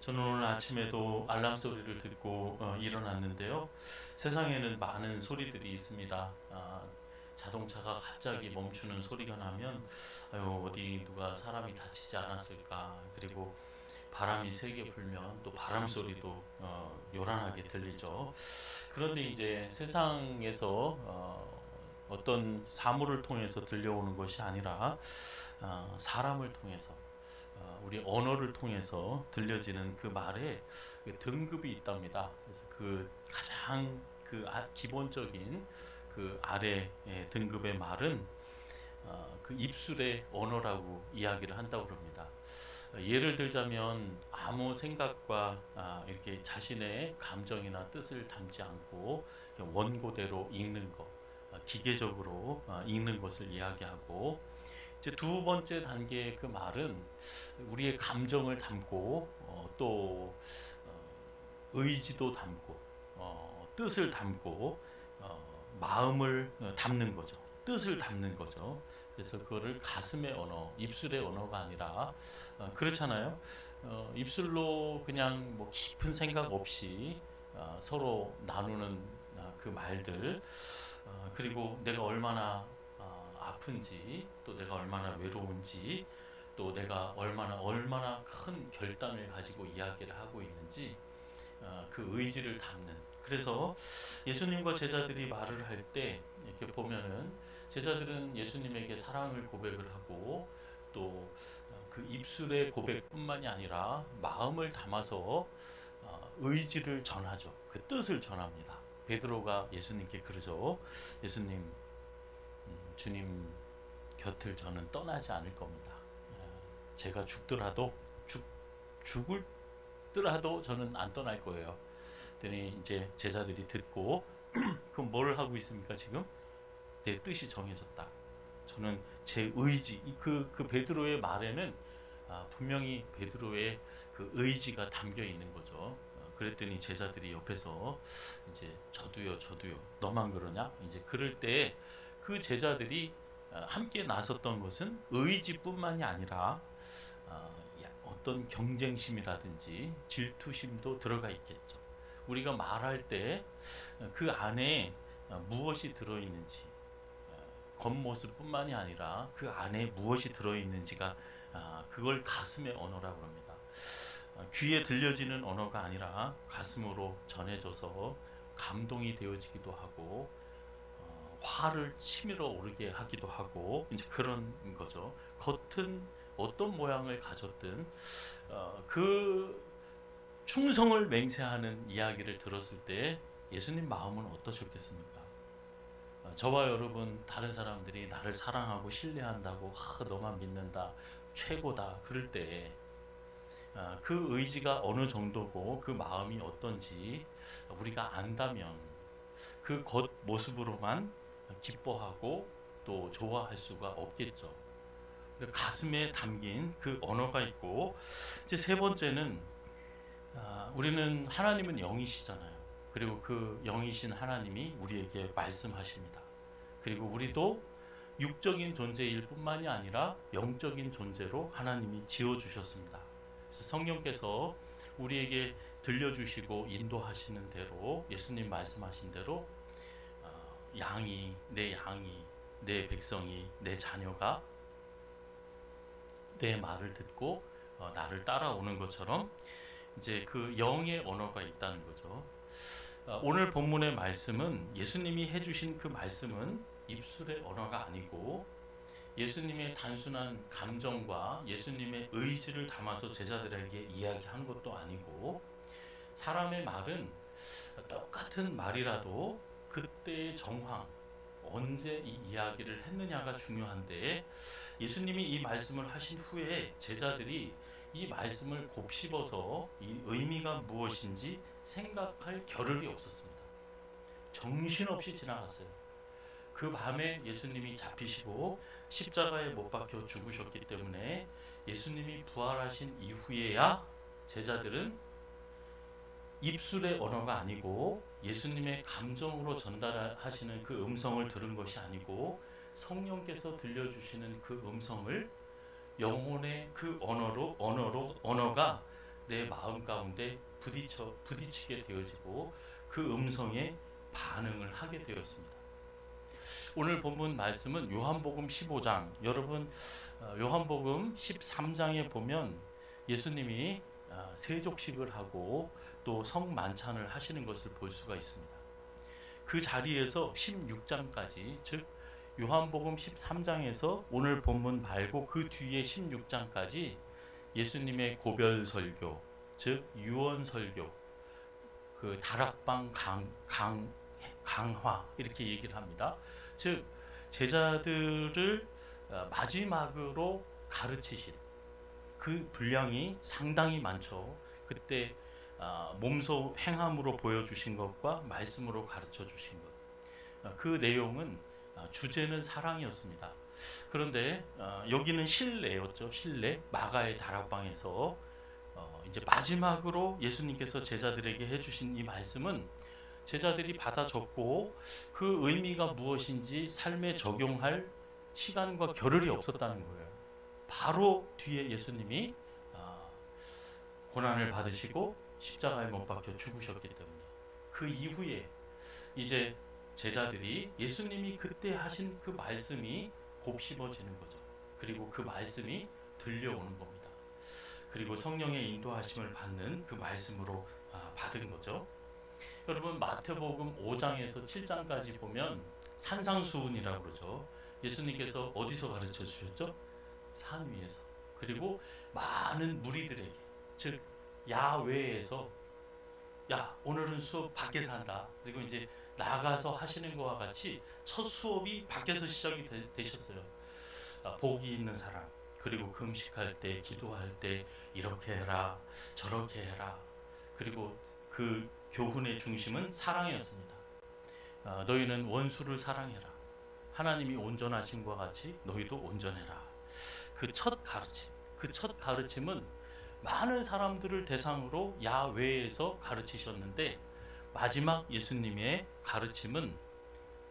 저는 오늘 아침에도 알람 소리를 듣고 일어났는데요. 세상에는 많은 소리들이 있습니다. 자동차가 갑자기 멈추는 소리가 나면 아유, 어디 누가 사람이 다치지 않았을까. 그리고 바람이 세게 불면 또 바람 소리도 요란하게 들리죠. 그런데 이제 세상에서 어떤 사물을 통해서 들려오는 것이 아니라 사람을 통해서 우리 언어를 통해서 들려지는 그 말에 그 등급이 있답니다. 그래서 그 가장 기본적인 그 아래 등급의 말은 그 입술의 언어라고 이야기를 한다고 합니다. 예를 들자면 아무 생각과 이렇게 자신의 감정이나 뜻을 담지 않고 원고대로 읽는 것, 기계적으로 읽는 것을 이야기하고, 이제 두 번째 단계의 그 말은 우리의 감정을 담고 또 의지도 담고 뜻을 담고 마음을 담는 거죠. 뜻을 담는 거죠. 그래서 그거를 가슴의 언어, 입술의 언어가 아니라 그렇잖아요. 입술로 그냥 뭐 깊은 생각 없이 서로 나누는 그 말들, 그리고 내가 얼마나 아픈지, 또 내가 얼마나 외로운지, 또 내가 얼마나 큰 결단을 가지고 이야기를 하고 있는지, 그 의지를 담는. 그래서 예수님과 제자들이 말을 할 때 이렇게 보면은 제자들은 예수님에게 사랑을 고백을 하고 또 그 입술의 고백뿐만이 아니라 마음을 담아서 의지를 전하죠. 그 뜻을 전합니다. 베드로가 예수님께 그러죠. 예수님, 주님 곁을 저는 떠나지 않을 겁니다. 제가 죽을더라도 저는 안 떠날 거예요. 그랬더니 이제 제자들이 듣고 그럼 뭘 하고 있습니까? 지금 내 뜻이 정해졌다. 저는 제 의지, 그 베드로의 말에는 분명히 베드로의 그 의지가 담겨 있는 거죠. 그랬더니 제자들이 옆에서 이제 저도요, 너만 그러냐? 이제 그럴 때 그 제자들이 함께 나섰던 것은 의지뿐만이 아니라 어떤 경쟁심이라든지 질투심도 들어가 있겠죠. 우리가 말할 때 그 안에 무엇이 들어있는지, 겉모습뿐만이 아니라 그 안에 무엇이 들어있는지가 그걸 가슴의 언어라고 합니다. 귀에 들려지는 언어가 아니라 가슴으로 전해져서 감동이 되어지기도 하고 화를 치밀어 오르게 하기도 하고 이제 그런 거죠. 겉은 어떤 모양을 가졌든 그 충성을 맹세하는 이야기를 들었을 때 예수님 마음은 어떠셨겠습니까? 저와 여러분, 다른 사람들이 나를 사랑하고 신뢰한다고 너만 믿는다, 최고다 그럴 때 그 의지가 어느 정도고 그 마음이 어떤지 우리가 안다면 그 겉모습으로만 기뻐하고 또 좋아할 수가 없겠죠. 가슴에 담긴 그 언어가 있고, 이제 세 번째는 우리는 하나님은 영이시잖아요. 그리고 그 영이신 하나님이 우리에게 말씀하십니다. 그리고 우리도 육적인 존재일 뿐만이 아니라 영적인 존재로 하나님이 지어주셨습니다. 그래서 성령께서 우리에게 들려주시고 인도하시는 대로, 예수님 말씀하신 대로 양이, 내 백성이, 내 자녀가 내 말을 듣고 나를 따라오는 것처럼 이제 그 영의 언어가 있다는 거죠. 오늘 본문의 말씀은, 예수님이 해주신 그 말씀은 입술의 언어가 아니고 예수님의 단순한 감정과 예수님의 의지를 담아서 제자들에게 이야기한 것도 아니고, 사람의 말은 똑같은 말이라도 그때의 정황, 언제 이 이야기를 했느냐가 중요한데, 예수님이 이 말씀을 하신 후에 제자들이 이 말씀을 곱씹어서 이 의미가 무엇인지 생각할 겨를이 없었습니다. 정신없이 지나갔어요. 그 밤에 예수님이 잡히시고 십자가에 못 박혀 죽으셨기 때문에 예수님이 부활하신 이후에야 제자들은 입술의 언어가 아니고 예수님의 감정으로 전달하시는 그 음성을 들은 것이 아니고 성령께서 들려주시는 그 음성을 영혼의 그 언어가 내 마음 가운데 부딪히게 되어지고 그 음성에 반응을 하게 되었습니다. 오늘 본문 말씀은 요한복음 15장. 여러분 요한복음 13장에 보면 예수님이 세족식을 하고 또 성만찬을 하시는 것을 볼 수가 있습니다. 그 자리에서 16장까지, 즉 요한복음 13장에서 오늘 본문 말고 그 뒤에 16장까지 예수님의 고별 설교, 즉 유언 설교, 그 다락방 강화 이렇게 얘기를 합니다. 즉 제자들을 마지막으로 가르치신 그 분량이 상당히 많죠. 그때 몸소 행함으로 보여주신 것과 말씀으로 가르쳐 주신 것, 그 내용은 주제는 사랑이었습니다. 그런데 여기는 실례였죠. 실례. 마가의 다락방에서 이제 마지막으로 예수님께서 제자들에게 해주신 이 말씀은 제자들이 받아 적고 그 의미가 무엇인지 삶에 적용할 시간과 겨를이 없었다는 거예요. 바로 뒤에 예수님이 고난을 받으시고 십자가에 못 박혀 죽으셨기 때문에 그 이후에 이제 제자들이 예수님이 그때 하신 그 말씀이 곱씹어지는 거죠. 그리고 그 말씀이 들려오는 겁니다. 그리고 성령의 인도하심을 받는 그 말씀으로 받은 거죠. 여러분 마태복음 5장에서 7장까지 보면 산상수훈이라고 그러죠. 예수님께서 어디서 가르쳐 주셨죠? 산 위에서. 그리고 많은 무리들에게, 즉 야외에서, 야 오늘은 수업 밖에서 한다. 그리고 이제 나가서 하시는 것과 같이 첫 수업이 밖에서 시작이 되셨어요. 복이 있는 사람, 그리고 금식할 때, 기도할 때 이렇게 해라, 저렇게 해라. 그리고 그 교훈의 중심은 사랑이었습니다. 너희는 원수를 사랑해라. 하나님이 온전하신 것과 같이 너희도 온전해라. 그 첫 가르침, 그 첫 가르침은 많은 사람들을 대상으로 야외에서 가르치셨는데 마지막 예수님의 가르침은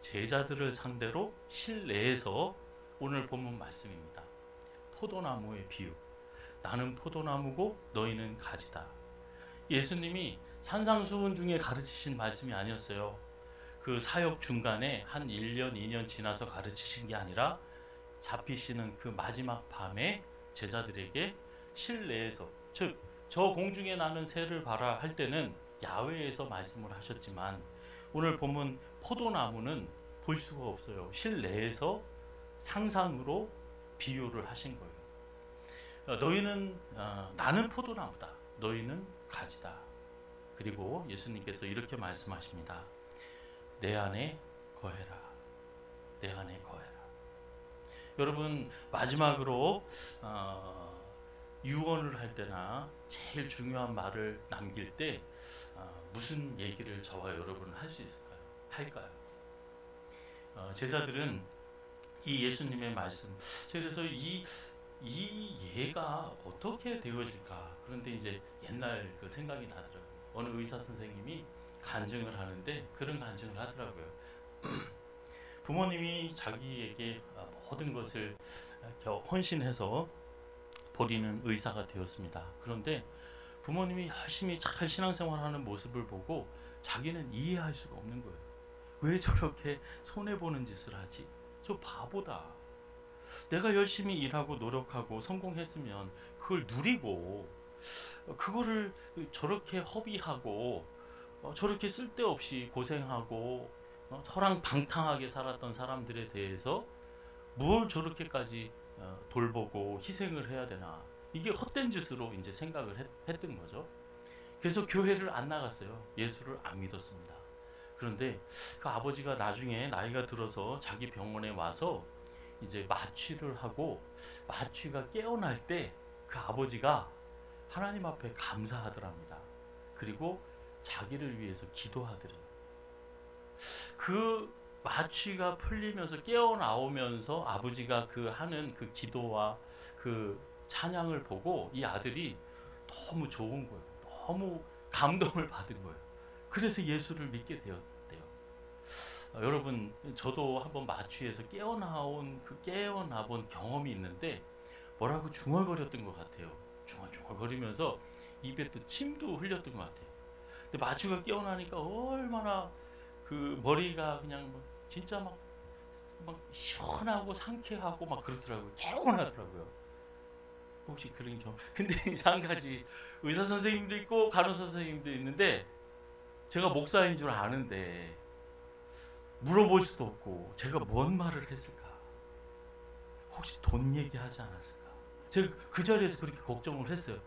제자들을 상대로 실내에서 오늘 본문 말씀입니다. 포도나무의 비유. 나는 포도나무고 너희는 가지다. 예수님이 산상수훈 중에 가르치신 말씀이 아니었어요. 그 사역 중간에 한 1년, 2년 지나서 가르치신 게 아니라 잡히시는 그 마지막 밤에 제자들에게 실내에서, 즉 저 공중에 나는 새를 봐라 할 때는 야외에서 말씀을 하셨지만 오늘 보면 포도나무는 볼 수가 없어요. 실내에서 상상으로 비유를 하신 거예요. 너희는 나는 포도나무다. 너희는 가지다. 그리고 예수님께서 이렇게 말씀하십니다. 내 안에 거해라. 내 안에 거해라. 여러분 마지막으로 유언을 할 때나 제일 중요한 말을 남길 때 무슨 얘기를 저와 여러분은 할 수 있을까요? 할까요? 제자들은 이 예수님의 말씀, 그래서 이 예가 어떻게 되어질까? 그런데 이제 옛날 그 생각이 나더라고요. 어느 의사 선생님이 간증을 하는데 그런 간증을 하더라고요. 부모님이 자기에게 모든 것을 헌신해서 버리는 의사가 되었습니다. 그런데 부모님이 열심히 잘 신앙생활하는 모습을 보고 자기는 이해할 수가 없는 거예요. 왜 저렇게 손해보는 짓을 하지? 저 바보다. 내가 열심히 일하고 노력하고 성공했으면 그걸 누리고 그거를 저렇게 허비하고 저렇게 쓸데없이 고생하고 허랑방탕하게 살았던 사람들에 대해서 뭘 저렇게까지 돌보고 희생을 해야 되나. 이게 헛된 짓으로 이제 생각을 했던 거죠. 그래서 교회를 안 나갔어요. 예수를 안 믿었습니다. 그런데 그 아버지가 나중에 나이가 들어서 자기 병원에 와서 이제 마취를 하고 마취가 깨어날 때 그 아버지가 하나님 앞에 감사하더랍니다. 그리고 자기를 위해서 기도하더래요. 그 마취가 풀리면서 깨어나오면서 아버지가 그 하는 그 기도와 그 찬양을 보고 이 아들이 너무 좋은 거예요. 너무 감동을 받은 거예요. 그래서 예수를 믿게 되었대요. 여러분 저도 한번 마취에서 깨어나본 경험이 있는데 뭐라고 중얼거렸던 것 같아요. 중얼중얼거리면서 입에 또 침도 흘렸던 것 같아요. 근데 마주가 깨어나니까 얼마나 그 머리가 그냥 뭐 진짜 막 시원하고 상쾌하고 막 그렇더라고요. 개운하더라고요. 혹시 그런 경험? 근데 한 가지, 의사 선생님도 있고 간호사 선생님도 있는데 제가 목사인 줄 아는데 물어볼 수도 없고 제가 뭔 말을 했을까? 혹시 돈 얘기하지 않았을까? 제가 그 자리에서 그렇게 걱정을 했어요.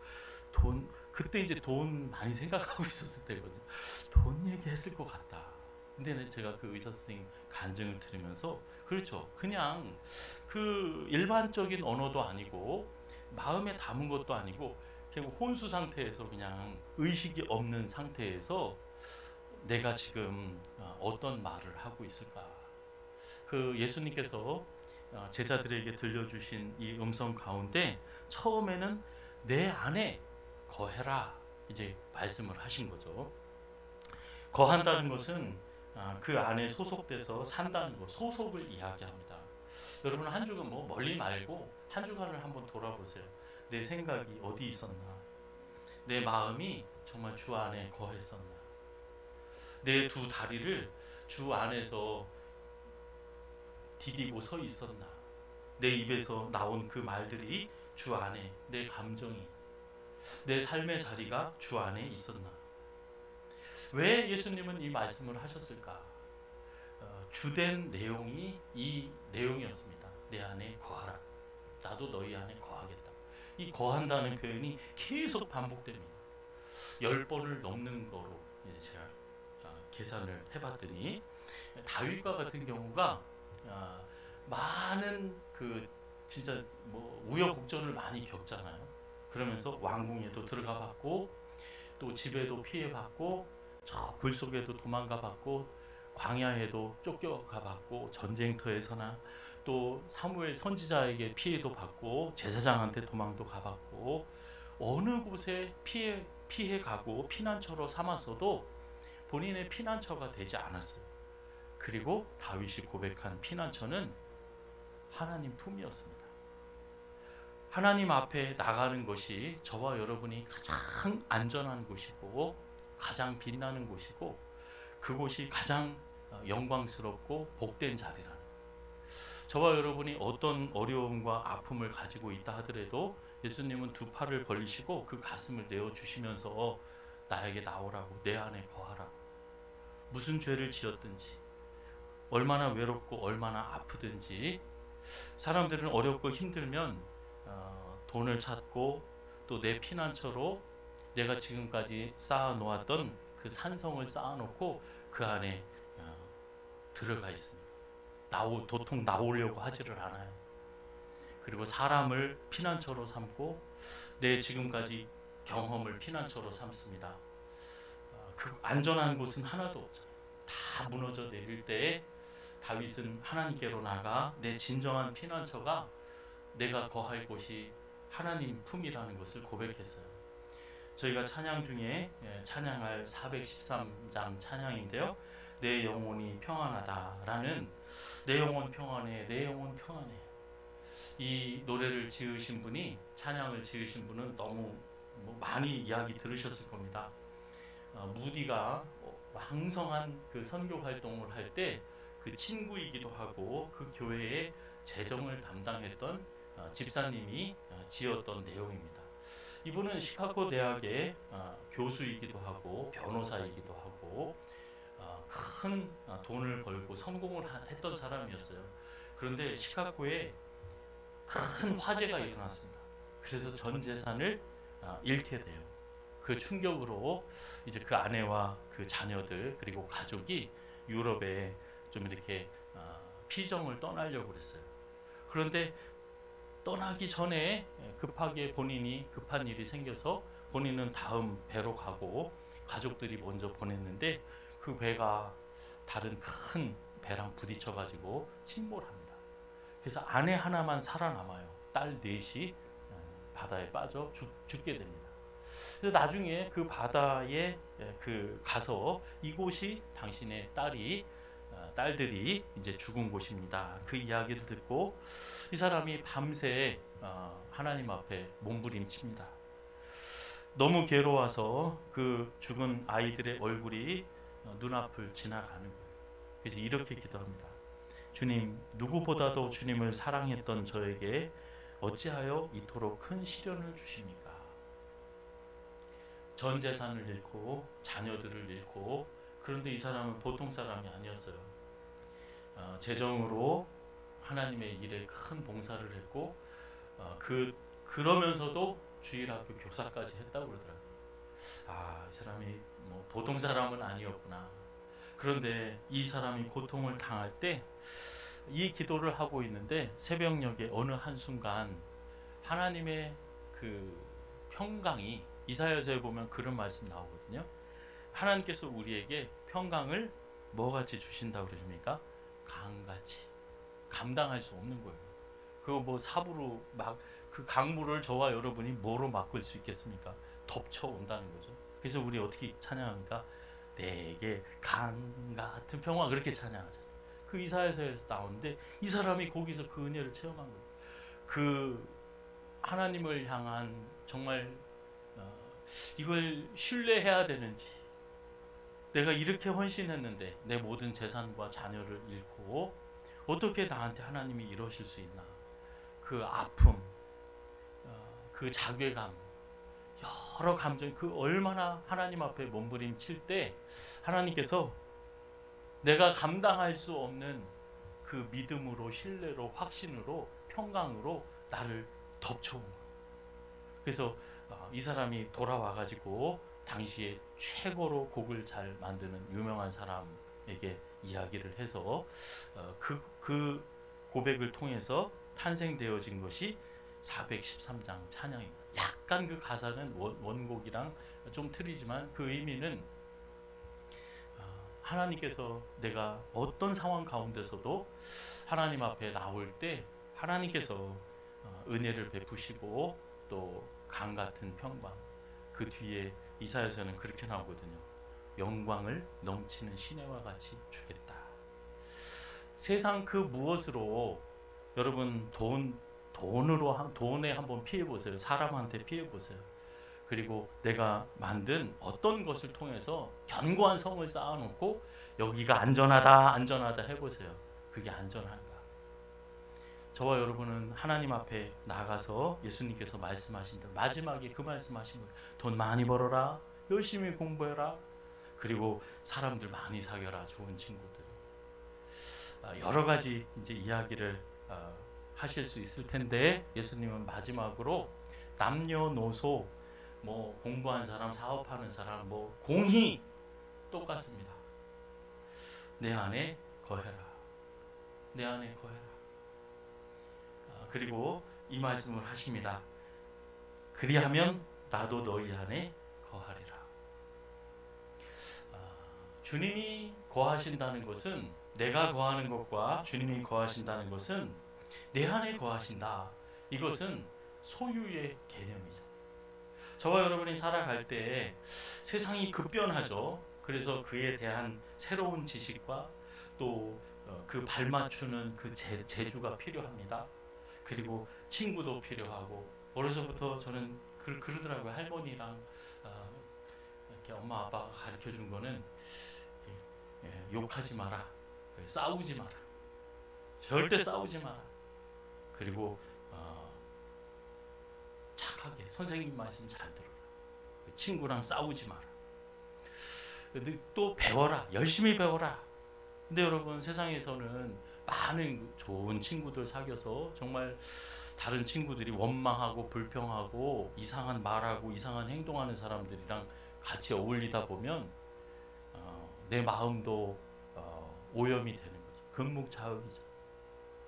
그때 이제 돈 많이 생각하고 있었을 때거든요. 돈 얘기했을 것 같다. 근데 제가 그 의사 선생님 간증을 들으면서, 그렇죠, 그냥 그 일반적인 언어도 아니고 마음에 담은 것도 아니고 결국 혼수 상태에서, 그냥 의식이 없는 상태에서 내가 지금 어떤 말을 하고 있을까. 그 예수님께서 제자들에게 들려주신 이 음성 가운데 처음에는 내 안에 거해라 이제 말씀을 하신 거죠. 거한다는 것은 그 안에 소속돼서 산다는 것, 소속을 이야기합니다. 여러분, 한 주간 뭐 멀리 말고 한 주간을 한번 돌아보세요. 내 생각이 어디 있었나? 내 마음이 정말 주 안에 거했었나? 내 두 다리를 주 안에서 디디고 서 있었나? 내 입에서 나온 그 말들이 주 안에, 내 감정이, 내 삶의 자리가 주 안에 있었나? 왜 예수님은 이 말씀을 하셨을까? 주된 내용이 이 내용이었습니다. 내 안에 거하라. 나도 너희 안에 거하겠다. 이 거한다는 표현이 계속 반복됩니다. 10번을 넘는 거로 이제 제가 계산을 해봤더니, 다윗과 같은 경우가 많은 그 진짜 뭐 우여곡절을 많이 겪잖아요. 그러면서 왕궁에도 들어가 봤고, 또 집에도 피해받고, 저 불 속에도 도망가 봤고, 광야에도 쫓겨가 봤고, 전쟁터에서나 또 사무엘 선지자에게 피해도 받고, 제사장한테 도망도 가봤고, 어느 곳에 피해 가고 피난처로 삼았어도 본인의 피난처가 되지 않았어요. 그리고 다윗이 고백한 피난처는 하나님 품이었습니다. 하나님 앞에 나가는 것이 저와 여러분이 가장 안전한 곳이고 가장 빛나는 곳이고, 그곳이 가장 영광스럽고 복된 자리라는, 저와 여러분이 어떤 어려움과 아픔을 가지고 있다 하더라도 예수님은 두 팔을 벌리시고 그 가슴을 내어주시면서 나에게 나오라고, 내 안에 거하라고. 무슨 죄를 지었든지, 얼마나 외롭고 얼마나 아프든지, 사람들은 어렵고 힘들면 돈을 찾고 또 내 피난처로 내가 지금까지 쌓아놓았던 그 산성을 쌓아놓고 그 안에 들어가 있습니다. 도통 나오려고 하지를 않아요. 그리고 사람을 피난처로 삼고 내 지금까지 경험을 피난처로 삼습니다. 그 안전한 곳은 하나도 없죠. 다 무너져 내릴 때에 다윗은 하나님께로 나가 내 진정한 피난처가, 내가 거할 곳이 하나님 품이라는 것을 고백했어요. 저희가 찬양 중에 찬양할 413장 찬양인데요, 내 영혼이 평안하다라는, 내 영혼 평안해, 내 영혼 평안해. 이 노래를 지으신 분이, 찬양을 지으신 분은 너무 많이 이야기 들으셨을 겁니다. 무디가 왕성한 그 선교 활동을 할 때 그 친구이기도 하고 그 교회의 재정을 담당했던 집사님이 지었던 내용입니다. 이분은 시카고 대학의 교수이기도 하고 변호사이기도 하고 큰 돈을 벌고 성공을 했던 사람이었어요. 그런데 시카고에 큰 화재가 일어났습니다. 그래서 전 재산을 잃게 돼요. 그 충격으로 이제 그 아내와 그 자녀들 그리고 가족이 유럽에 좀 이렇게 피정을 떠나려고 그랬어요. 그런데 떠나기 전에 급하게 본인이 급한 일이 생겨서 본인은 다음 배로 가고 가족들이 먼저 보냈는데, 그 배가 다른 큰 배랑 부딪혀 가지고 침몰합니다. 그래서 아내 하나만 살아남아요. 딸 넷이 바다에 빠져 죽게 됩니다. 그래서 나중에 그 바다에 가서 이곳이 당신의 딸들이 이제 죽은 곳입니다. 그 이야기를 듣고 이 사람이 밤새 하나님 앞에 몸부림칩니다. 너무 괴로워서 그 죽은 아이들의 얼굴이 눈앞을 지나가는 거예요. 그래서 이렇게 기도합니다. 주님, 누구보다도 주님을 사랑했던 저에게 어찌하여 이토록 큰 시련을 주십니까? 전 재산을 잃고 자녀들을 잃고, 그런데 이 사람은 보통 사람이 아니었어요. 재정으로 하나님의 일에 큰 봉사를 했고, 그러면서도 주일학교 교사까지 했다고 그러더라고요. 이 사람이 뭐 보통 사람은 아니었구나. 그런데 이 사람이 고통을 당할 때 이 기도를 하고 있는데 새벽녘에 어느 한순간 하나님의 그 평강이, 이사야서에 보면 그런 말씀 나오거든요. 하나님께서 우리에게 평강을 뭐같이 주신다고 그러십니까? 강같이. 감당할 수 없는 거예요. 그거 뭐 삽으로 막 그 강물을 저와 여러분이 뭐로 막을 수 있겠습니까? 덮쳐 온다는 거죠. 그래서 우리 어떻게 찬양합니까? 내게 강 같은 평화, 그렇게 찬양하잖아요. 그 이사야서에서 나오는데 이 사람이 거기서 그 은혜를 체험한 거예요. 그 하나님을 향한 정말 이걸 신뢰해야 되는지, 내가 이렇게 헌신했는데 내 모든 재산과 자녀를 잃고 어떻게 나한테 하나님이 이러실 수 있나, 그 아픔, 그 자괴감, 여러 감정, 그 얼마나 하나님 앞에 몸부림칠 때 하나님께서 내가 감당할 수 없는 그 믿음으로, 신뢰로, 확신으로, 평강으로 나를 덮쳐온 거예요. 그래서 이 사람이 돌아와가지고 당시에 최고로 곡을 잘 만드는 유명한 사람에게 이야기를 해서 그 고백을 통해서 탄생되어진 것이 413장 찬양입니다. 약간 그 가사는 원곡이랑 좀 틀리지만 그 의미는 하나님께서 내가 어떤 상황 가운데서도 하나님 앞에 나올 때 하나님께서 은혜를 베푸시고 또 강 같은 평강, 그 뒤에 이사야서는 그렇게 나오거든요. 영광을 넘치는 시내와 같이 주겠다. 세상 그 무엇으로, 여러분 돈에 한번 피해 보세요. 사람한테 피해 보세요. 그리고 내가 만든 어떤 것을 통해서 견고한 성을 쌓아놓고 여기가 안전하다 해보세요. 그게 안전한가? 저와 여러분은 하나님 앞에 나가서 예수님께서 말씀하신 대로 마지막에 그 말씀하신 거예요. 돈 많이 벌어라, 열심히 공부해라, 그리고 사람들 많이 사귀어라, 좋은 친구들. 여러 가지 이제 이야기를 하실 수 있을 텐데 예수님은 마지막으로 남녀노소, 뭐 공부한 사람, 사업하는 사람, 뭐 공히 똑같습니다. 내 안에 거해라. 내 안에 거해라. 그리고 이 말씀을 하십니다. 그리하면 나도 너희 안에 거하리라. 주님이 거하신다는 것은, 내가 거하는 것과 주님이 거하신다는 것은 내 안에 거하신다. 이것은 소유의 개념이죠. 저와 여러분이 살아갈 때 세상이 급변하죠. 그래서 그에 대한 새로운 지식과 또 그 발맞추는 그 재주가 필요합니다. 그리고 친구도 필요하고, 어려서부터 저는 그러더라고요. 할머니랑 이렇게 엄마 아빠가 가르쳐 준 거는 욕하지 마라, 싸우지 마라, 절대 싸우지 마라, 그리고 착하게 선생님 말씀 잘 들어라, 친구랑 싸우지 마라, 또 배워라, 열심히 배워라. 근데 여러분, 세상에서는 많은 좋은 친구들 사귀어서 정말 다른 친구들이 원망하고 불평하고 이상한 말하고 이상한 행동하는 사람들이랑 같이 어울리다 보면 내 마음도 오염이 되는 거죠. 금묵자흑이죠.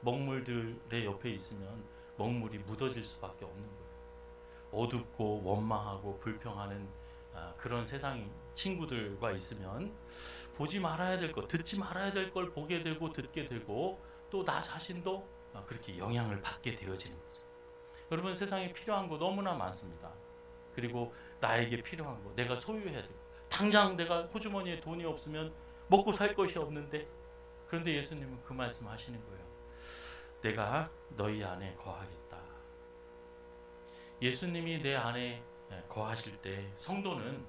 먹물들의 옆에 있으면 먹물이 묻어질 수밖에 없는 거예요. 어둡고 원망하고 불평하는 그런 세상 친구들과 있으면 보지 말아야 될 것, 듣지 말아야 될 걸 보게 되고 듣게 되고, 또 나 자신도 그렇게 영향을 받게 되어지는 거죠. 여러분, 세상에 필요한 거 너무나 많습니다. 그리고 나에게 필요한 거, 내가 소유해야 될 거, 당장 내가 호주머니에 돈이 없으면 먹고 살 것이 없는데, 그런데 예수님은 그 말씀 하시는 거예요. 내가 너희 안에 거하겠다. 예수님이 내 안에 거하실 때 성도는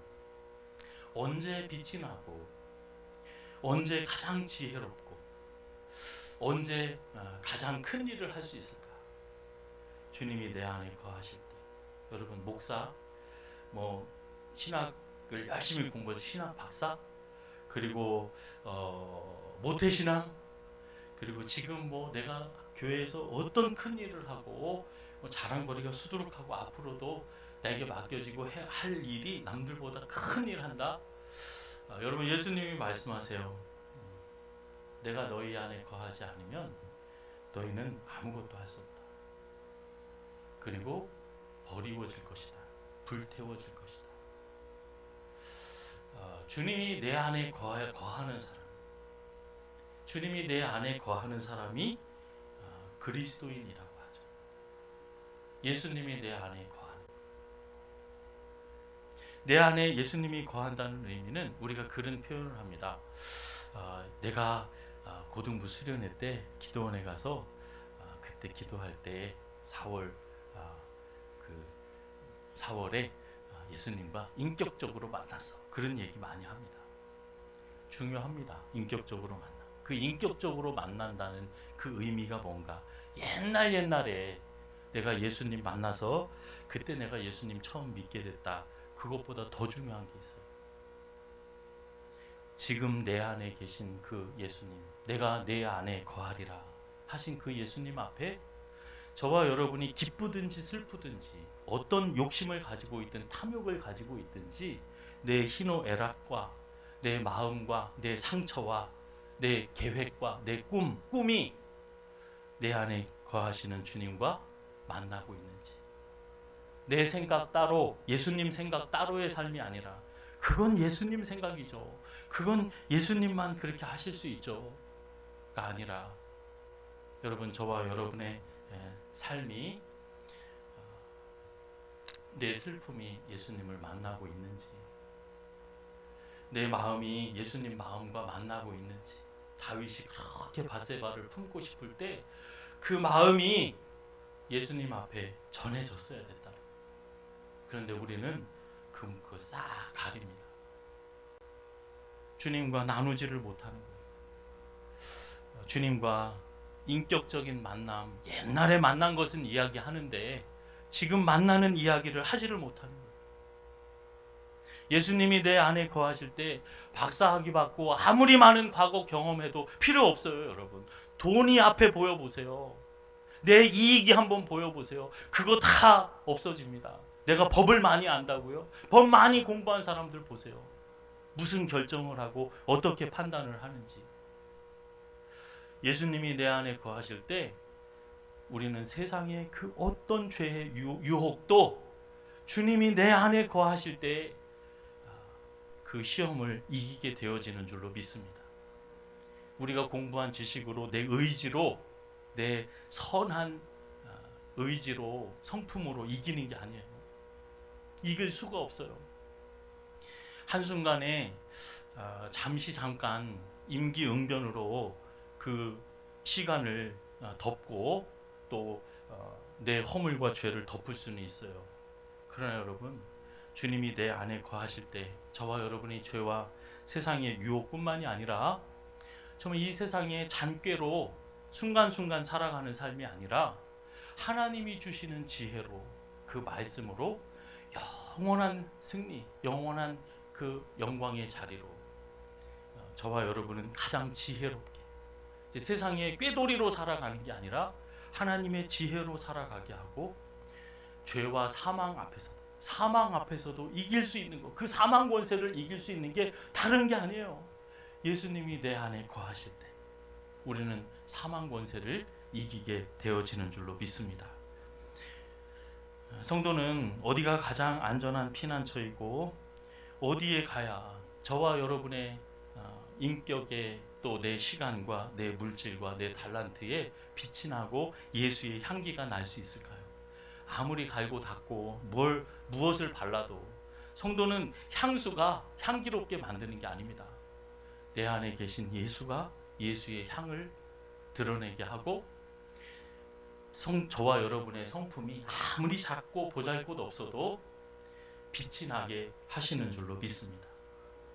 언제 빛이 나고 언제 가장 지혜롭고 언제 가장 큰 일을 할 수 있을까? 주님이 내 안에 거하실 때. 여러분, 목사, 신학을 열심히 공부해서 신학 박사, 그리고 모태신앙, 그리고 지금 내가 교회에서 어떤 큰 일을 하고 자랑거리가 수두룩하고 앞으로도 내게 맡겨지고 할 일이 남들보다 큰 일을 한다. 여러분, 예수님이 말씀하세요. 내가 너희 안에 거하지 않으면 너희는 아무것도 할 수 없다. 그리고 버리워질 것이다. 불태워질 것이다. 주님이 내 안에 거하는 사람, 주님이 내 안에 거하는 사람이 그리스도인이라고 하죠. 예수님이 내 안에 거하는 것. 내 안에 예수님이 거한다는 의미는 우리가 그런 표현을 합니다. 내가 고등부 수련회 때 기도원에 가서 그때 기도할 때 4월에 예수님과 인격적으로 만났어. 그런 얘기 많이 합니다. 중요합니다. 인격적으로 만나. 그 인격적으로 만난다는 그 의미가 뭔가, 옛날에 내가 예수님 만나서 그때 내가 예수님 처음 믿게 됐다. 그것보다 더 중요한 게 있어요. 지금 내 안에 계신 그 예수님, 내가 내 안에 거하리라 하신 그 예수님 앞에 저와 여러분이 기쁘든지 슬프든지 어떤 욕심을 가지고 있든 탐욕을 가지고 있든지 내 희노애락과 내 마음과 내 상처와 내 계획과 내 꿈이 내 안에 거하시는 주님과 만나고 있는지, 내 생각 따로, 예수님 생각 따로의 삶이 아니라 그건 예수님 생각이죠. 그건 예수님만 그렇게 하실 수 있죠. 가 아니라 여러분, 저와 여러분의 삶이, 내 슬픔이 예수님을 만나고 있는지, 내 마음이 예수님 마음과 만나고 있는지. 다윗이 그렇게 밧세바를 품고 싶을 때 그 마음이 예수님 앞에 전해졌어야 됐다. 그런데 우리는 그거 싹 가립니다. 주님과 나누지를 못하는 거예요. 주님과 인격적인 만남, 옛날에 만난 것은 이야기하는데 지금 만나는 이야기를 하지를 못하는 거예요. 예수님이 내 안에 거하실 때 박사학위 받고 아무리 많은 과거 경험해도 필요 없어요. 여러분, 돈이 앞에 보여보세요. 내 이익이 한번 보여보세요. 그거 다 없어집니다. 내가 법을 많이 안다고요? 법 많이 공부한 사람들 보세요. 무슨 결정을 하고 어떻게 판단을 하는지. 예수님이 내 안에 거하실 때 우리는 세상의 그 어떤 죄의 유혹도 주님이 내 안에 거하실 때 그 시험을 이기게 되어지는 줄로 믿습니다. 우리가 공부한 지식으로, 내 의지로, 내 선한 의지로, 성품으로 이기는 게 아니에요. 이길 수가 없어요. 한순간에 잠깐 임기응변으로 그 시간을 덮고 또 내 허물과 죄를 덮을 수는 있어요. 그러나 여러분, 주님이 내 안에 거하실 때 저와 여러분이 죄와 세상의 유혹뿐만이 아니라 정말 이 세상의 잔꾀로 순간순간 살아가는 삶이 아니라 하나님이 주시는 지혜로, 그 말씀으로 영원한 승리, 영원한 그 영광의 자리로 저와 여러분은 가장 지혜롭게, 세상의 꾀도리로 살아가는 게 아니라 하나님의 지혜로 살아가게 하고, 죄와 사망 앞에서도 이길 수 있는 것, 그 사망 권세를 이길 수 있는 게 다른 게 아니에요. 예수님이 내 안에 거하실 때 우리는 사망 권세를 이기게 되어지는 줄로 믿습니다. 성도는 어디가 가장 안전한 피난처이고 어디에 가야 저와 여러분의 인격에, 또 내 시간과 내 물질과 내 달란트에 빛이 나고 예수의 향기가 날 수 있을까요? 아무리 갈고 닦고 무엇을 발라도 성도는 향수가 향기롭게 만드는 게 아닙니다. 내 안에 계신 예수가 예수의 향을 드러내게 하고, 저와 여러분의 성품이 아무리 작고 보잘것 없어도 빛이 나게 하시는 줄로 믿습니다.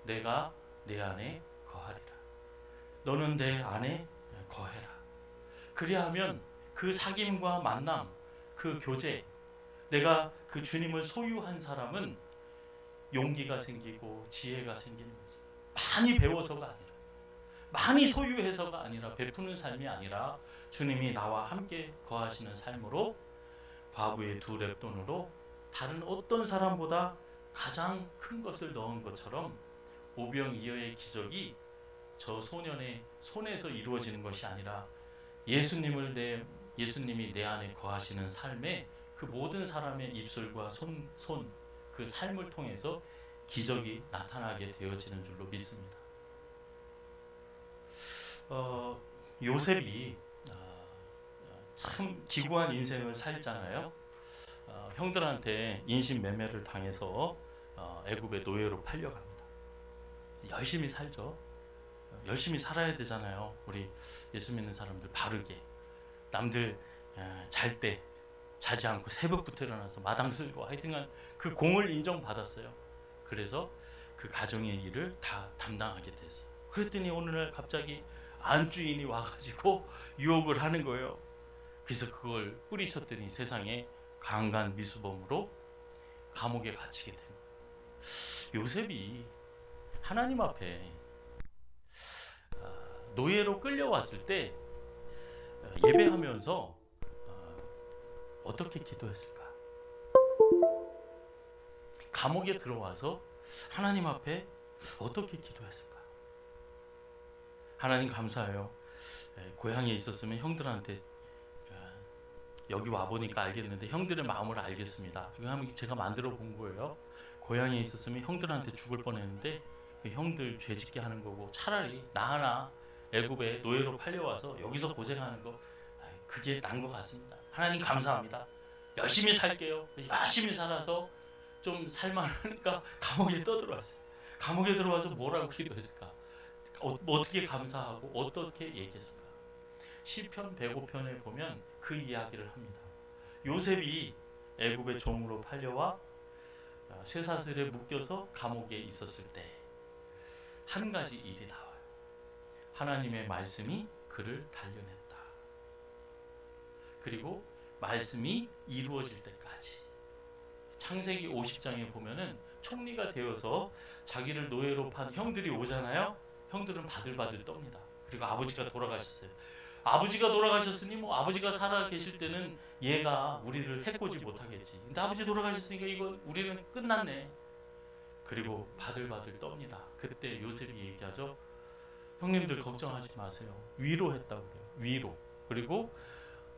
내가 내 안에 거하리라. 너는 내 안에 거해라. 그리하면 그 사귐과 만남, 그 교제, 내가 그 주님을 소유한 사람은 용기가 생기고 지혜가 생기는 거죠. 많이 배워서가 아니라, 많이 소유해서가 아니라, 베푸는 삶이 아니라 주님이 나와 함께 거하시는 삶으로 과부의 2렙돈으로 다른 어떤 사람보다 가장 큰 것을 넣은 것처럼 오병이어의 기적이 저 소년의 손에서 이루어지는 것이 아니라 예수님이 내 안에 거하시는 삶에 그 모든 사람의 입술과 그 삶을 통해서 기적이 나타나게 되어지는 줄로 믿습니다. 요셉이 참 기구한 인생을 살잖아요. 형들한테 인신매매를 당해서 애굽의 노예로 팔려갑니다. 열심히 살죠. 열심히 살아야 되잖아요. 우리 예수 믿는 사람들 바르게, 남들 잘 때 자지 않고 새벽부터 일어나서 마당 쓸고 하여튼간 그 공을 인정받았어요. 그래서 그 가정의 일을 다 담당하게 됐어요. 그랬더니 어느 날 갑자기 안주인이 와가지고 유혹을 하는 거예요. 그래서 그걸 뿌리쳤더니 세상에 강간 미수범으로 감옥에 갇히게 된 거예요. 요셉이 하나님 앞에 노예로 끌려왔을 때 예배하면서 어떻게 기도했을까? 감옥에 들어와서 하나님 앞에 어떻게 기도했을까? 하나님 감사해요. 고향에 있었으면 형들한테 여기 와보니까 알겠는데 형들의 마음을 알겠습니다. 이거 한번 제가 만들어 본 거예요. 고향에 있었으면 형들한테 죽을 뻔했는데 형들 죄짓게 하는 거고 차라리 나 하나 애굽에 노예로 팔려와서 여기서 고생하는 거 그게 난 것 같습니다. 하나님 감사합니다. 열심히 살게요. 열심히 살아서 좀 살만하니까 감옥에 떠들어왔어요. 감옥에 들어와서 뭐라고 기도했을까? 어떻게 감사하고 어떻게 얘기했을까? 시편 105편에 보면 그 이야기를 합니다. 요셉이 애굽의 종으로 팔려와 쇠사슬에 묶여서 감옥에 있었을 때 한 가지 일이 나와요. 하나님의 말씀이 그를 단련했다. 그리고 말씀이 이루어질 때까지. 창세기 50장에 보면은 총리가 되어서 자기를 노예로 판 형들이 오잖아요. 형들은 바들바들 떱니다. 그리고 아버지가 돌아가셨어요. 아버지가 돌아가셨으니 뭐 아버지가 살아 계실 때는 얘가 우리를 해코지 못하겠지. 근데 아버지 돌아가셨으니까 이거 우리는 끝났네. 그리고 바들바들 떱니다. 그때 요셉이 얘기하죠. 형님들 걱정하지 마세요. 위로했다고 그래요. 위로. 그리고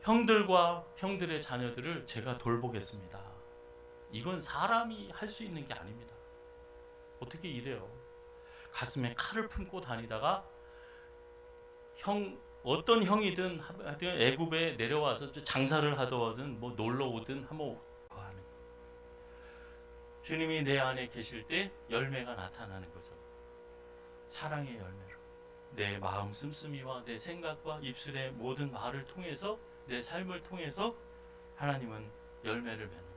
형들과 형들의 자녀들을 제가 돌보겠습니다. 이건 사람이 할 수 있는 게 아닙니다. 어떻게 이래요? 가슴에 칼을 품고 다니다가 어떤 형이든 하여튼 애굽에 내려와서 장사를 하든 뭐 놀러 오든 한번 하는 거예요. 주님이 내 안에 계실 때 열매가 나타나는 거죠. 사랑의 열매로. 내 마음 씀씀이와 내 생각과 입술의 모든 말을 통해서 내 삶을 통해서 하나님은 열매를 맺는 거예요.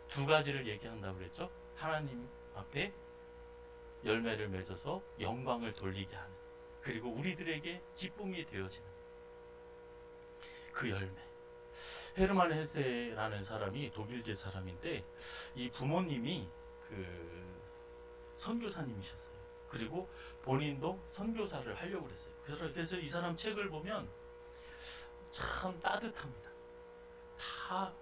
2가지를 얘기한다고 그랬죠. 하나님 앞에 열매를 맺어서 영광을 돌리게 하는, 그리고 우리들에게 기쁨이 되어지는 그 열매. 헤르만 헤세라는 사람이 독일계 사람인데 이 부모님이 그 선교사님이셨어요. 그리고 본인도 선교사를 하려고 그랬어요. 그래서 이 사람 책을 보면 참 따뜻합니다. 다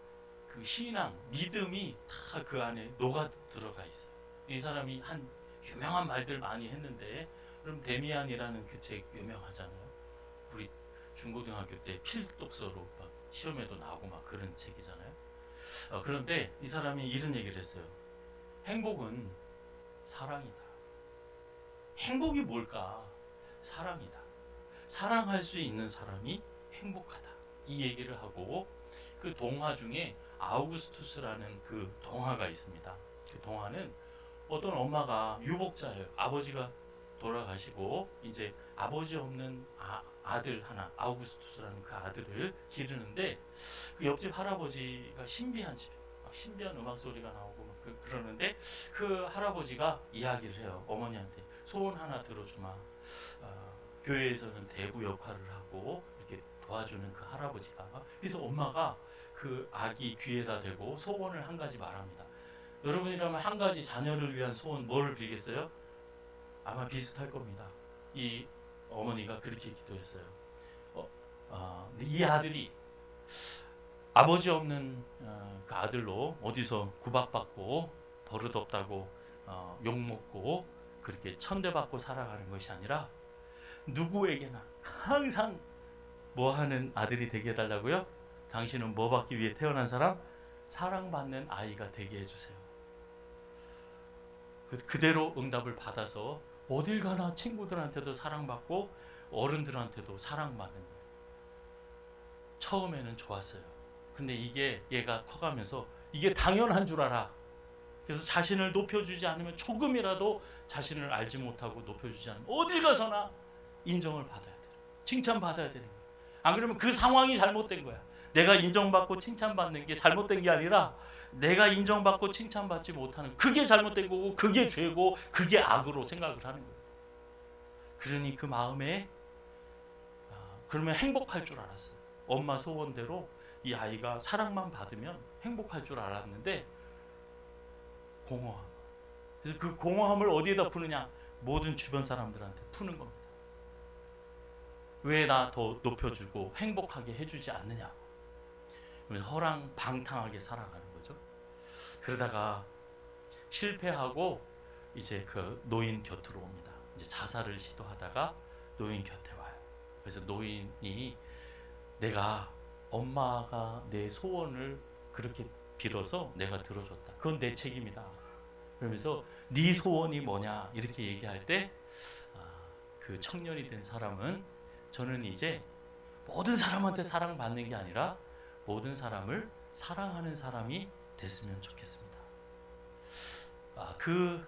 그 신앙, 믿음이 다 그 안에 녹아 들어가 있어요. 이 사람이 한 유명한 말들 많이 했는데, 그럼 데미안이라는 그 책 유명하잖아요. 우리 중고등학교 때 필독서로 막 시험에도 나오고 막 그런 책이잖아요. 그런데 이 사람이 이런 얘기를 했어요. 행복은 사랑이다. 행복이 뭘까? 사랑이다. 사랑할 수 있는 사람이 행복하다. 이 얘기를 하고, 그 동화 중에 아우구스투스라는 그 동화가 있습니다. 그 동화는 어떤 엄마가 유복자예요. 아버지가 돌아가시고 이제 아버지 없는 아들 하나, 아우구스투스라는 그 아들을 기르는데, 그 옆집 할아버지가 신비한 집이에요. 막 신비한 음악 소리가 나오고 막 그러는데 그 할아버지가 이야기를 해요. 어머니한테 소원 하나 들어주마. 교회에서는 대부 역할을 하고 이렇게 도와주는 그 할아버지가, 그래서 엄마가 그 아기 귀에다 대고 소원을 한 가지 말합니다. 여러분이라면 한 가지 자녀를 위한 소원 뭘 빌겠어요? 아마 비슷할 겁니다. 이 어머니가 그렇게 기도했어요. 근데 이 아들이 아버지 없는 그 아들로 어디서 구박받고 버릇없다고 욕먹고 그렇게 천대받고 살아가는 것이 아니라 누구에게나 항상 뭐 하는 아들이 되게 해달라고요? 당신은 뭐 받기 위해 태어난 사람? 사랑받는 아이가 되게 해주세요. 그대로 응답을 받아서 어딜 가나 친구들한테도 사랑받고 어른들한테도 사랑받는 거예요. 처음에는 좋았어요. 근데 이게 얘가 커가면서 이게 당연한 줄 알아. 그래서 자신을 높여주지 않으면, 조금이라도 자신을 알지 못하고 높여주지 않으면 어딜 가서나 인정을 받아야 돼요. 칭찬받아야 되는 거예요. 안 그러면 그 상황이 잘못된 거야. 내가 인정받고 칭찬받는 게 잘못된 게 아니라 내가 인정받고 칭찬받지 못하는 그게 잘못된 거고, 그게 죄고, 그게 악으로 생각을 하는 거예요. 그러니 그 마음에 그러면 행복할 줄 알았어요. 엄마 소원대로 이 아이가 사랑만 받으면 행복할 줄 알았는데 공허함. 그래서 그 공허함을 어디에다 푸느냐? 모든 주변 사람들한테 푸는 겁니다. 왜 나 더 높여주고 행복하게 해주지 않느냐? 허랑방탕하게 살아가는 거죠. 그러다가 실패하고 이제 그 노인 곁으로 옵니다. 이제 자살을 시도하다가 노인 곁에 와요. 그래서 노인이 내가 엄마가 내 소원을 그렇게 빌어서 내가 들어줬다. 그건 내 책임이다. 그러면서 네 소원이 뭐냐 이렇게 얘기할 때 그 청년이 된 사람은 저는 이제 모든 사람한테 사랑받는 게 아니라 모든 사람을 사랑하는 사람이 됐으면 좋겠습니다. 그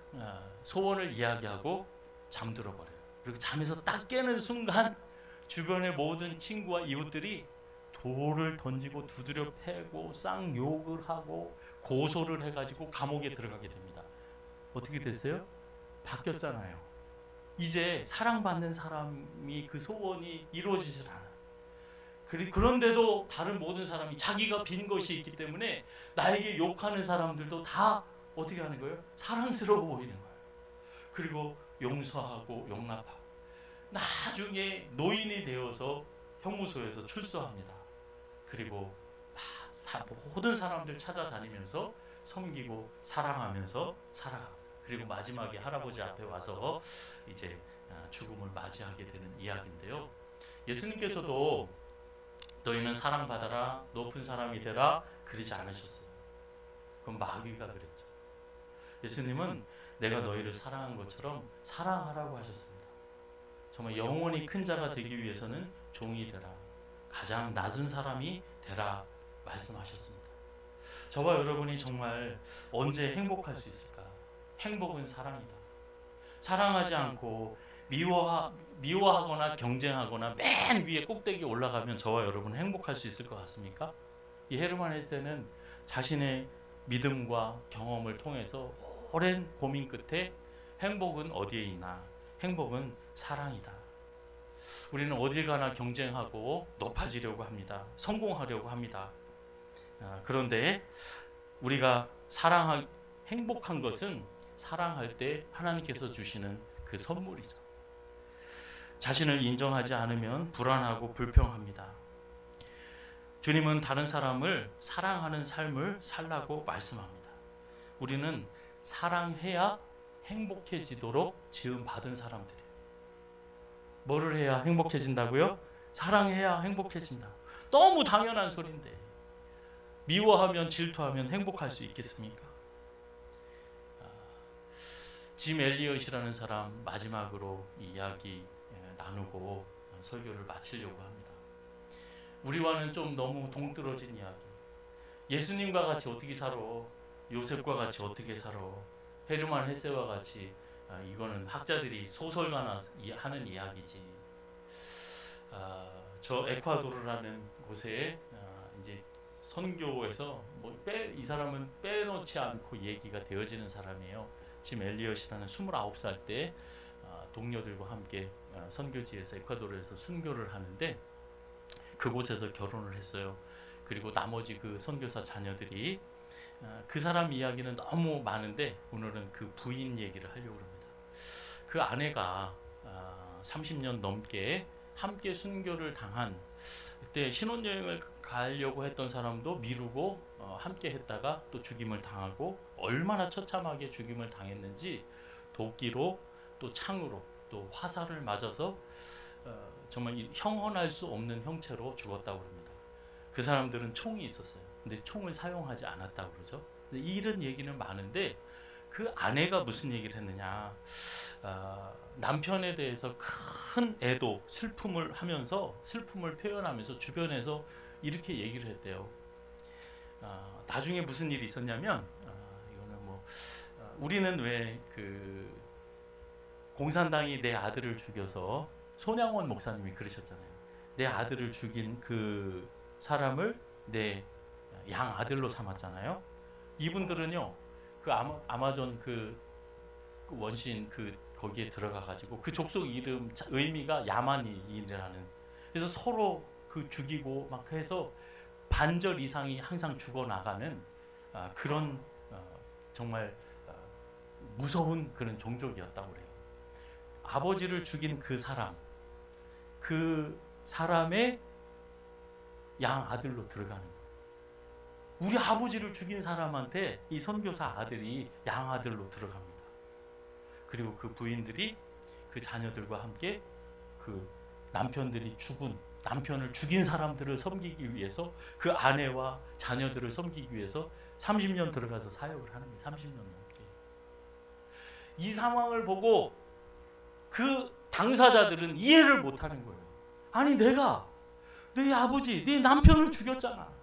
소원을 이야기하고 잠들어 버려요. 그리고 잠에서 딱 깨는 순간 주변의 모든 친구와 이웃들이 돌을 던지고 두드려 패고 쌍욕을 하고 고소를 해가지고 감옥에 들어가게 됩니다. 어떻게 됐어요? 바뀌었잖아요. 이제 사랑받는 사람이 그 소원이 이루어지질 않아요. 그런데도 다른 모든 사람이 자기가 빈 것이 있기 때문에 나에게 욕하는 사람들도 다 어떻게 하는 거예요? 사랑스러워 보이는 거예요. 그리고 용서하고 용납하고 나중에 노인이 되어서 형무소에서 출소합니다. 그리고 모든 사람들 찾아다니면서 섬기고 사랑하면서 살아갑니다. 그리고 마지막에 할아버지 앞에 와서 이제 죽음을 맞이하게 되는 이야기인데요. 예수님께서도 너희는 사랑받아라, 높은 사람이 되라 그러지 않으셨어요. 그건 마귀가 그랬죠. 예수님은 내가 너희를 사랑한 것처럼 사랑하라고 하셨습니다. 정말 영원히 큰 자가 되기 위해서는 종이 되라, 가장 낮은 사람이 되라 말씀하셨습니다. 저와 여러분이 정말 언제 행복할 수 있을까? 행복은 사랑이다. 사랑하지 않고 미워하거나 경쟁하거나 맨 위에 꼭대기에 올라가면 저와 여러분은 행복할 수 있을 것 같습니까? 이 헤르만 헤세는 자신의 믿음과 경험을 통해서 오랜 고민 끝에 행복은 어디에 있나? 행복은 사랑이다. 우리는 어딜 가나 경쟁하고 높아지려고 합니다. 성공하려고 합니다. 그런데 우리가 행복한 것은 사랑할 때 하나님께서 주시는 그 선물이죠. 자신을 인정하지 않으면 불안하고 불평합니다. 주님은 다른 사람을 사랑하는 삶을 살라고 말씀합니다. 우리는 사랑해야 행복해지도록 지음받은 사람들이에요. 뭐를 해야 행복해진다고요? 사랑해야 행복해진다. 너무 당연한 소리인데 미워하면 질투하면 행복할 수 있겠습니까? 짐 엘리엇이라는 사람 마지막으로 이야기 나누고 설교를 마치려고 합니다. 우리와는 좀 너무 동떨어진 이야기. 예수님과 같이 어떻게 살아? 요셉과 같이 어떻게 살아? 헤르만 헤세와 같이 이거는 학자들이 소설가나 하는 이야기지. 저 에콰도르라는 곳에 이제 선교에서 이 사람은 빼놓지 않고 얘기가 되어지는 사람이에요. 짐 엘리엇이라는 29살 때 동료들과 함께 선교지에서 에콰도르에서 순교를 하는데 그곳에서 결혼을 했어요. 그리고 나머지 그 선교사 자녀들이 그 사람 이야기는 너무 많은데 오늘은 그 부인 얘기를 하려고 합니다. 그 아내가 30년 넘게 함께 순교를 당한, 그때 신혼여행을 가려고 했던 사람도 미루고 함께 했다가 또 죽임을 당하고, 얼마나 처참하게 죽임을 당했는지 도끼로 또 창으로 또 화살을 맞아서 정말 형언할 수 없는 형체로 죽었다고 합니다. 그 사람들은 총이 있었어요. 근데 총을 사용하지 않았다고 그러죠. 이런 얘기는 많은데 그 아내가 무슨 얘기를 했느냐, 남편에 대해서 큰 애도 슬픔을 하면서, 슬픔을 표현하면서 주변에서 이렇게 얘기를 했대요. 나중에 무슨 일이 있었냐면, 이거는 우리는 왜 그 공산당이 내 아들을 죽여서, 손양원 목사님이 그러셨잖아요. 내 아들을 죽인 그 사람을 내 양 아들로 삼았잖아요. 이분들은요, 그 아마존 그 원시인 거기에 들어가 가지고 그 족속 이름 의미가 야만인이라는, 그래서 서로 그 죽이고 막 해서 반절 이상이 항상 죽어 나가는 그런 정말 무서운 그런 종족이었다고 그래요. 아버지를 죽인 그 사람의 양 아들로 들어가는 거예요. 우리 아버지를 죽인 사람한테 이 선교사 아들이 양 아들로 들어갑니다. 그리고 그 부인들이 그 자녀들과 함께 그 남편을 죽인 사람들을 섬기기 위해서, 그 아내와 자녀들을 섬기기 위해서 30년 들어가서 사역을 하는 거예요. 30년 넘게. 이 상황을 보고 그 당사자들은 이해를 못하는 거예요. 아니, 내가 내 아버지, 내 남편을 죽였잖아.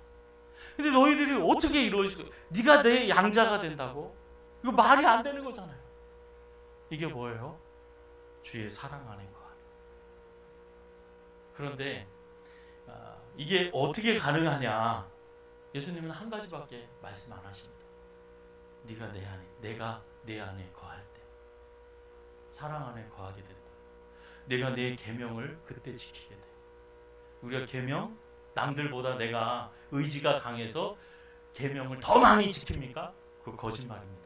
근데 너희들이 어떻게 이런 식으로, 네가 내 양자가 된다고? 이거 말이 안 되는 거잖아요. 이게 뭐예요? 주의 사랑 안에 거하는. 그런데 이게 어떻게 가능하냐? 예수님은 한 가지밖에 말씀 안 하십니다. 네가 내 안에, 내가 내 안에 거할 때, 사랑 안에 거하게 된다. 내가 내 계명을 그때 지키게 돼. 우리가 계명, 남들보다 내가 의지가 강해서 계명을 더 많이 지킵니까? 그거 거짓말입니다.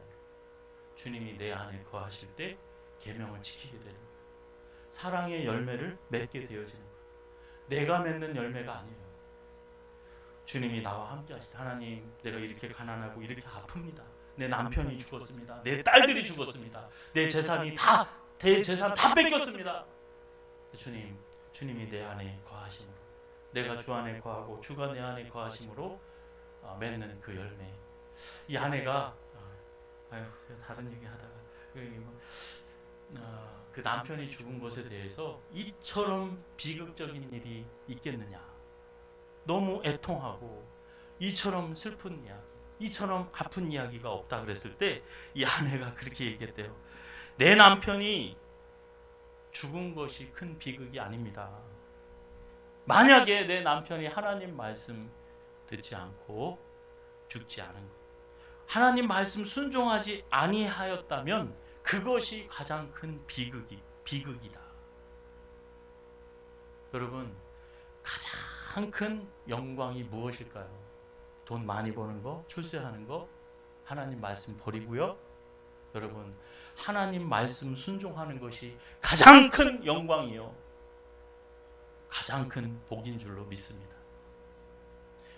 주님이 내 안에 거하실 때 계명을 지키게 되는 거예요. 사랑의 열매를 맺게 되어지는 거예요. 내가 맺는 열매가 아니에요. 주님이 나와 함께 하시다. 하나님, 내가 이렇게 가난하고 이렇게 아픕니다. 내 남편이 죽었습니다. 내 딸들이 죽었습니다. 내 재산이 내 재산 다 뺏겼습니다. 주님이 내 안에 거하심으로, 내가 주 안에 거하고 주가 내 안에 거하심으로 맺는 그 열매. 이 아내가 다른 얘기 하다가 그 남편이 죽은 것에 대해서 이처럼 비극적인 일이 있겠느냐, 너무 애통하고 이처럼 슬픈 이야기, 이처럼 아픈 이야기가 없다 그랬을 때 이 아내가 그렇게 얘기했대요. 내 남편이 죽은 것이 큰 비극이 아닙니다. 만약에 내 남편이 하나님 말씀 듣지 않고 죽지 않은 것, 하나님 말씀 순종하지 아니하였다면 그것이 가장 큰 비극이다. 여러분, 가장 큰 영광이 무엇일까요? 돈 많이 버는 거, 출세하는 거, 하나님 말씀 버리고요. 여러분, 하나님 말씀 순종하는 것이 가장 큰 영광이요, 가장 큰 복인 줄로 믿습니다.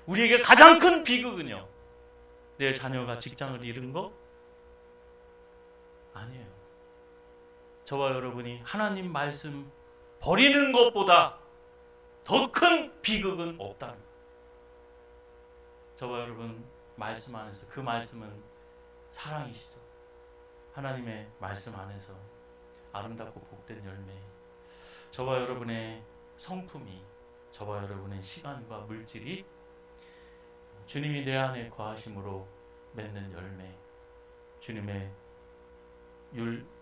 우리에게 가장 큰 비극은요, 내 자녀가 직장을 잃은 거? 아니에요. 저와 여러분이 하나님 말씀 버리는 것보다 더 큰 비극은 없다는 거예요. 저와 여러분 말씀 안에서, 그 말씀은 사랑이시죠. 하나님의 말씀 안에서 아름답고 복된 열매, 저와 여러분의 성품이, 저와 여러분의 시간과 물질이 주님이 내 안에 거하심으로 맺는 열매, 주님의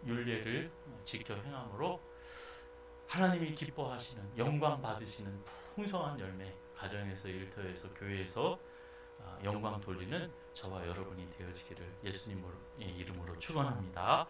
율례를 지켜 행함으로 하나님이 기뻐하시는, 영광 받으시는 풍성한 열매, 가정에서, 일터에서, 교회에서 영광 돌리는 저와 여러분이 되어지기를 예수님의 이름으로 축원합니다.